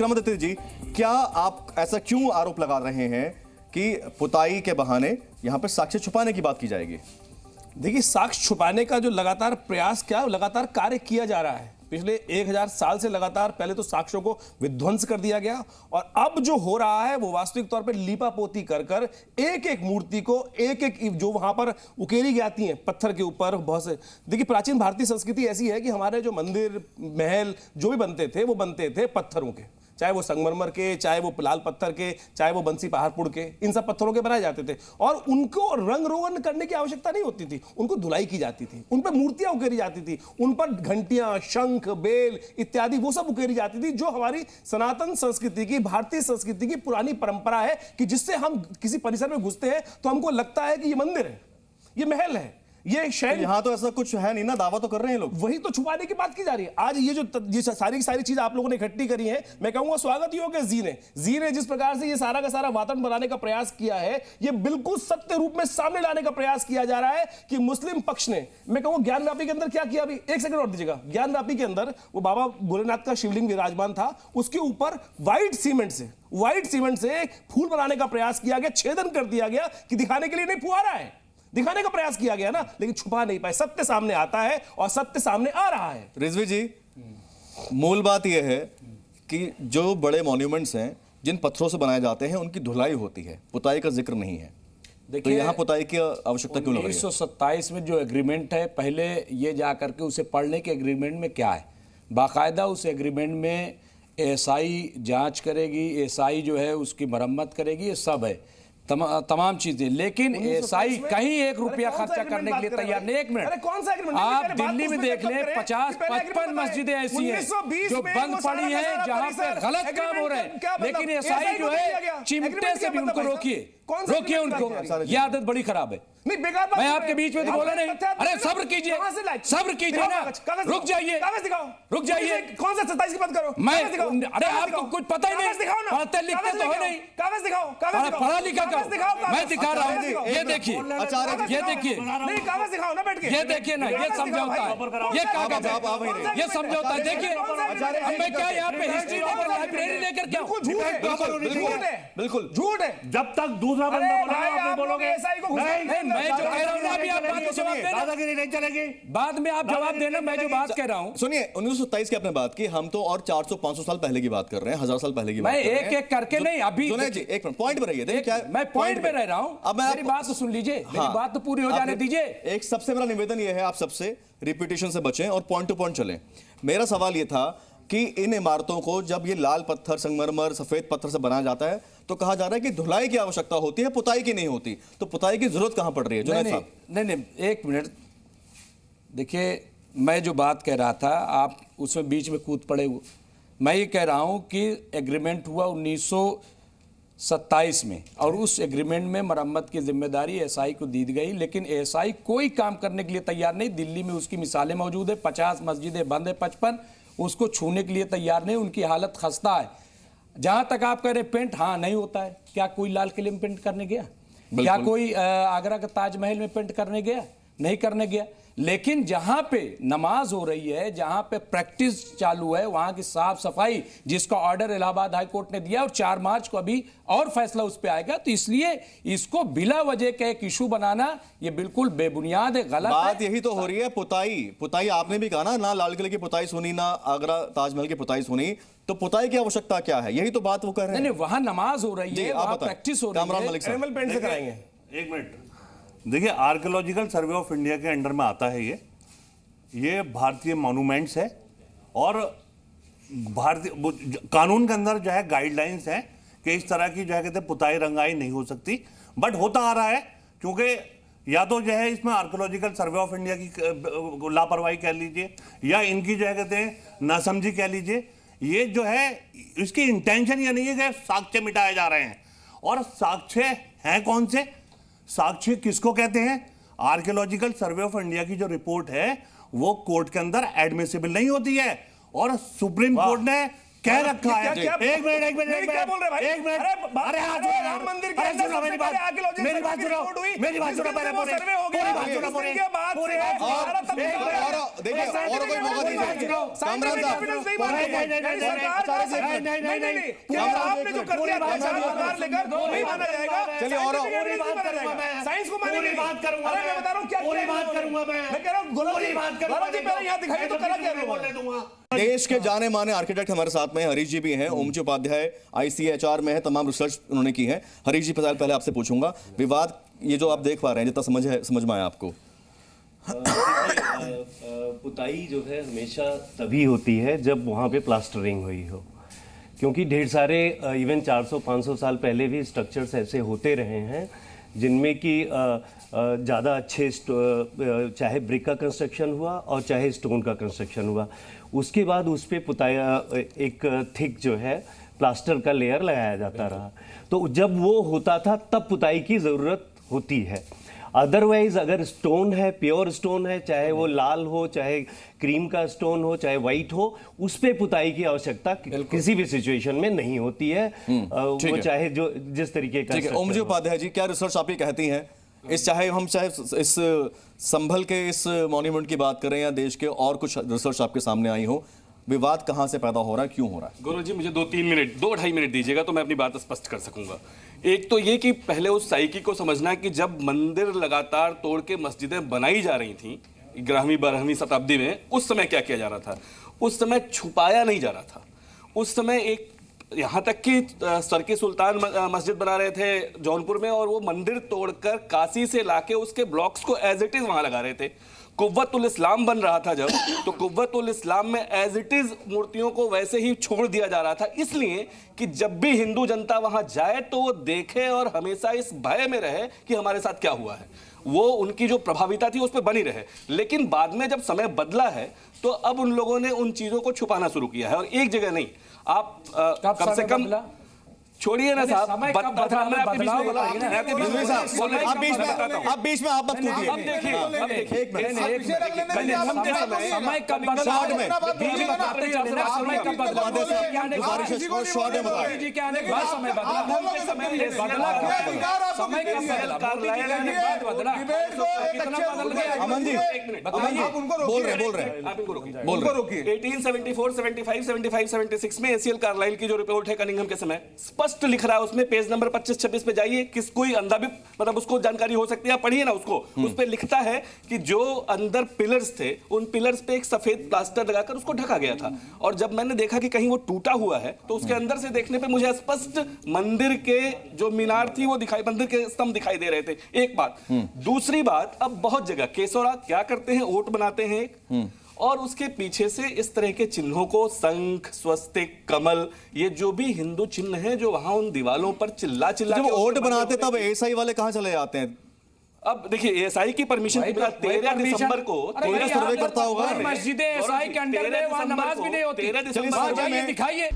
विक्रमादित्य जी, क्या आप ऐसा क्यों आरोप लगा रहे हैं कि पुताई के बहाने यहां पर साक्ष्य छुपाने की बात की जाएगी? देखिए, साक्ष्य छुपाने का जो लगातार प्रयास, क्या लगातार कार्य किया जा रहा है पिछले 1000 साल से लगातार। पहले तो साक्ष्यों को विध्वंस कर दिया गया और अब जो हो रहा है वो वास्तविक तौर पे लीपापोती कर कर एक एक मूर्ति को एक एक जो वहां पर उकेरी जाती हैं पत्थर के ऊपर। बहुत से देखिए, प्राचीन भारतीय संस्कृति ऐसी है कि हमारे जो मंदिर महल जो भी बनते थे वो बनते थे पत्थरों के, चाहे वो संगमरमर के, चाहे वो लाल पत्थर के, चाहे वो बंसी पहाड़पुर के, इन सब पत्थरों के बनाए जाते थे और उनको रंग रोगन करने की आवश्यकता नहीं होती थी, उनको धुलाई की जाती थी, उन पर मूर्तियां उकेरी जाती थी, उन पर घंटियां, शंख, बेल इत्यादि वो सब उकेरी जाती थी, जो हमारी सनातन संस्कृति की, भारतीय संस्कृति की पुरानी परंपरा है कि जिससे हम किसी परिसर में घुसते हैं तो हमको लगता है कि ये मंदिर है, ये महल है, ये शैली। यहां तो ऐसा कुछ है नहीं ना, दावा तो कर रहे हैं लोग। वही तो छुपाने की बात की जा रही है। आज ये सारी की सारी चीज आप लोगों ने इकट्ठी करी है, मैं कहूंगा स्वागत ही होगा। जी ने जिस प्रकार से ये सारा का सारा वातावरण बनाने का प्रयास किया है, ये बिल्कुल सत्य रूप में सामने लाने का प्रयास किया जा रहा है कि मुस्लिम पक्ष ने, मैं कहूंगा ज्ञानव्यापी के अंदर क्या किया। अभी एक सेकंड और दीजिएगा। ज्ञानव्यापी के अंदर वो बाबा भोलेनाथ का शिवलिंग विराजमान था, उसके ऊपर व्हाइट सीमेंट से फूल बनाने का प्रयास किया गया, छेदन कर दिया गया कि दिखाने के लिए नहीं, फुहारा है, दिखाने का प्रयास किया गया ना, लेकिन छुपा नहीं पाए। सत्य सामने आता है और सत्य सामने आ रहा है। रिजवी जी, मूल बात यह है कि जो बड़े मॉन्यूमेंट्स हैं, जिन पत्थरों से बनाए जाते हैं, उनकी धुलाई होती है, पुताई का जिक्र नहीं है। तो यहाँ पुताई की आवश्यकता क्यों लग रही है? 1927 में जो एग्रीमेंट है, पहले ये जा करके उसे पढ़ने के एग्रीमेंट में क्या है, बाकायदा उस एग्रीमेंट में एएसआई जांच करेगी, एएसआई जो है उसकी मरम्मत करेगी, ये सब है, तमाम चीजें। लेकिन एएसआई कहीं 1 रुपया खर्चा करने के लिए तैयार नहीं। 1 मिनट, आप दिल्ली में देख लें, 50-55 मस्जिदें ऐसी हैं जो बंद पड़ी हैं, जहां पे गलत काम हो रहे हैं, लेकिन एएसआई जो है चिमटे से भी उनको रोकिए उनको। ये आदत बड़ी खराब है। नहीं, बेकार बात। मैं आपके बीच में तो बोला नहीं। अरे सब्र कीजिए ना, रुक जाइए। कौन सा 27 की बात करो? अरे आपको कुछ पता ही नहीं, पढ़ते लिखते तो हो नहीं। कागज दिखाओ, पढ़ा लिखा का मैं दिखा रहा हूँ, ये देखिए, ये देखिए, नहीं कागज दिखाओ ना बैठ के, ये देखिए ना, ये समझौता है, ये कागज है, ये समझौता है। देखिए, अब मैं क्या यहाँ पे हिस्ट्री लेकर, लाइब्रेरी लेकर क्या? बिल्कुल झूठ है। जब तक दूसरा बंदा बोलेगा आप बोलोगे मैं जो कह रहा हूँ ना, अभी आप बात का जवाब देना, दादागिरी नहीं चलेगी, बाद में आप जवाब देना। मैं जो बात कह रहा हूँ, सुनिए, 1927 की आपने बात की, हम तो और 400-500 साल पहले की बात कर रहे हैं, 1000 साल पहले की बात। मैं एक एक करके नहीं, अभी जी एक पॉइंट पर रहिए। देखिए क्या मैं पॉइंट पे रह रहा हूँ, अब मेरी बात तो सुन लीजिए, मेरी बात तो पूरी हो जाने दीजिए। एक सबसे बड़ा निवेदन यह है, आप सबसे रिपीटेशन से बचें और पॉइंट टू पॉइंट चलें। मेरा सवाल यह था कि इन इमारतों को जब ये लाल पत्थर, संगमरमर, सफेद पत्थर से बनाया जाता है तो कहा जा रहा है कि धुलाई की आवश्यकता होती है, पुताई की नहीं होती। तो पुताई की जरूरत कहां पड़ रही है? नहीं, एक मिनट देखिए, मैं जो बात कह रहा था आप उसमें बीच में कूद पड़े। मैं ये कह रहा हूं कि एग्रीमेंट हुआ 1927 में और उस एग्रीमेंट में मरम्मत की जिम्मेदारी एएसआई को दी गई, लेकिन एएसआई कोई काम करने के लिए तैयार नहीं। दिल्ली में उसकी मिसालें मौजूद है, 50 मस्जिदें बंद है, 55 उसको छूने के लिए तैयार नहीं, उनकी हालत खस्ता है। जहां तक आप कह रहे पेंट, हाँ नहीं होता है। क्या कोई लाल किले में पेंट करने गया? क्या कोई आगरा का ताजमहल में पेंट करने गया? नहीं करने गया। लेकिन जहां पे नमाज हो रही है, जहां पे प्रैक्टिस चालू है, वहां की साफ सफाई, जिसका ऑर्डर इलाहाबाद हाई कोर्ट ने दिया और 4 मार्च को अभी और फैसला उस पर आएगा, तो इसलिए इसको बिला वजह का एक इशू बनाना ये बिल्कुल बेबुनियाद है, गलत बात है। यही तो हो रही है। पुताई आपने भी कहा ना लाल किले की पुताई सुनी, ना आगरा ताजमहल की पुताई सुनी, तो पुताई की आवश्यकता क्या है? यही तो बात वो कह रहे हैं। नहीं, वहां नमाज हो रही है, वहां प्रैक्टिस हो रही है, एनिमल पेंट से कराएंगे। एक मिनट देखिए, आर्कियोलॉजिकल सर्वे ऑफ इंडिया के अंडर में आता है ये भारतीय मॉन्यूमेंट्स है और भारतीय कानून के अंदर जो है गाइडलाइंस है कि इस तरह की जो है कहते हैं पुताई रंगाई नहीं हो सकती। बट होता आ रहा है, क्योंकि या तो जो है इसमें आर्कियोलॉजिकल सर्वे ऑफ इंडिया की लापरवाही कह लीजिए या इनकी जो है कहते हैं नासमझी कह लीजिए, ये जो है इसकी इंटेंशन ये नहीं है कि साक्ष्य मिटाए जा रहे हैं। और साक्ष्य हैं कौन से? साक्ष्य किसको कहते हैं? आर्कियोलॉजिकल सर्वे ऑफ इंडिया की जो रिपोर्ट है वो कोर्ट के अंदर एडमिसिबल नहीं होती है और सुप्रीम कोर्ट ने कह रखा है। एक मिनट क्या बोल रहे भाई? एक मिनट, अरे हाथ जोड़ो, राम मंदिर के अरे अंदर सुनो मेरी बात, आर्कियोलॉजिस्ट मेरी बात सुनो, मेरी बात सुनो, पहले पूरी सर्वे हो गया, पूरी बात सुनो, पूरी बात पूरी से बात भारत तब देखिए और कोई मौका दीजिए कामरान साहब। आपने जो कर दिया लेकर वही माना जाएगा। चलिए और साइंस को मानेंगे, बात करूंगा, मैं बता रहा हूँ क्या पूरी बात करूंगा, मैं कह रहा हूँ गौरव जी पहले यहाँ दिखाइए तो करा क्या बोलने दूंगा। देश के जाने माने आर्किटेक्ट हमारे साथ में हैं, हरीश जी भी हैं, ओम जी उपाध्याय ICHR में है, तमाम रिसर्च उन्होंने की है। हरीश जी पहले आपसे पूछूंगा, विवाद ये जो आप देख पा रहे हैं, जितना समझ में आया आपको। पुताई जो है हमेशा तभी होती है जब वहाँ पे प्लास्टरिंग हुई हो, क्योंकि ढेर सारे इवन 400-500 साल पहले भी स्ट्रक्चर्स ऐसे होते रहे हैं जिनमें कि ज़्यादा अच्छे चाहे ब्रिक का कंस्ट्रक्शन हुआ और चाहे स्टोन का कंस्ट्रक्शन हुआ, उसके बाद उस पर पुताया एक थिक जो है प्लास्टर का लेयर लगाया जाता रहा। तो जब वो होता था तब पुताई की ज़रूरत होती है। अदरवाइज अगर स्टोन है, प्योर स्टोन है, चाहे वो लाल हो, चाहे क्रीम का स्टोन हो, चाहे वाइट हो, उस पे पुताई की आवश्यकता किसी भी सिचुएशन में नहीं होती है। वो चाहे जो जिस तरीके का। ठीक है, ओम जी उपाध्याय जी, क्या रिसर्च आप ये कहती हैं चाहे इस संभल के इस मॉन्यूमेंट की बात करें या देश के और कुछ रिसर्च आपके सामने आई हो, विवाद कहां से पैदा हो रहा है, क्यों हो रहा है? गौरव जी, मुझे 2-2.5 मिनट दीजिएगा तो मैं अपनी बात स्पष्ट कर सकूंगा। एक तो ये कि पहले उस साइकी को समझना है कि जब मंदिर लगातार तोड़ के मस्जिदें बनाई जा रही थी 11वीं-12वीं शताब्दी में, उस समय क्या किया जा रहा था? उस समय छुपाया नहीं जा रहा था। उस समय एक यहाँ तक कि सरकी सुल्तान मस्जिद बना रहे थे जौनपुर में, और वो मंदिर तोड़कर काशी से लाके उसके ब्लॉक्स को एज इट इज वहां लगा रहे थे। कुव्वतुल इस्लाम बन रहा था जब, तो कुव्वतुल इस्लाम में एज इट इज मूर्तियों को वैसे ही छोड़ दिया जा रहा था, इसलिए कि जब भी हिंदू जनता वहां जाए तो वो देखे और हमेशा इस भय में रहे कि हमारे साथ क्या हुआ है। वो उनकी जो प्रभाविता थी उस पर बनी रहे। लेकिन बाद में जब समय बदला है तो अब उन लोगों ने उन चीजों को छुपाना शुरू किया है, और एक जगह नहीं, आप कम से कम छोड़िए ना साहब, आप बीच में आप मत कूदिए। अब देखिए अमन जी बोल रहे हैं 1874, 75, 75, 76 में एसीएल कार्लाइल की जो रिपोर्ट है कनिंघम के समय, स्पष्ट लिख रहा है उसमें, पेज नंबर 25-26 पे जाइए, किस कोई अंधा भी मतलब उसको जानकारी हो सकती है, आप पढ़िए ना उसको। उस पे लिखता है कि जो अंदर पिलर्स थे उन पिलर्स पे एक सफेद प्लास्टर लगाकर उसको ढका गया था, और जब मैंने देखा कि कहीं वो टूटा हुआ है तो उसके अंदर से देखने पे मुझे स्पष्ट मंदिर के जो मीनार थी वो दिखाई, मंदिर के स्तंभ दिखाई दे रहे थे। एक बात। दूसरी बात, अब बहुत जगह केसौरा क्या करते हैं, ओट बनाते हैं एक, और उसके पीछे से इस तरह के चिन्हों को, शंख, स्वस्तिक, कमल, ये जो भी हिंदू चिन्ह हैं जो वहां उन दीवालों पर चिल्ला जब वोट बनाते तब एएसआई वाले कहां चले जाते हैं? अब देखिए एएसआई की परमिशन 13 दिसंबर को सर्वे करता होगा। मस्जिद एएसआई के अंडर में वहां नमाज भी नहीं होती। 13 दिसंबर दिखाइए।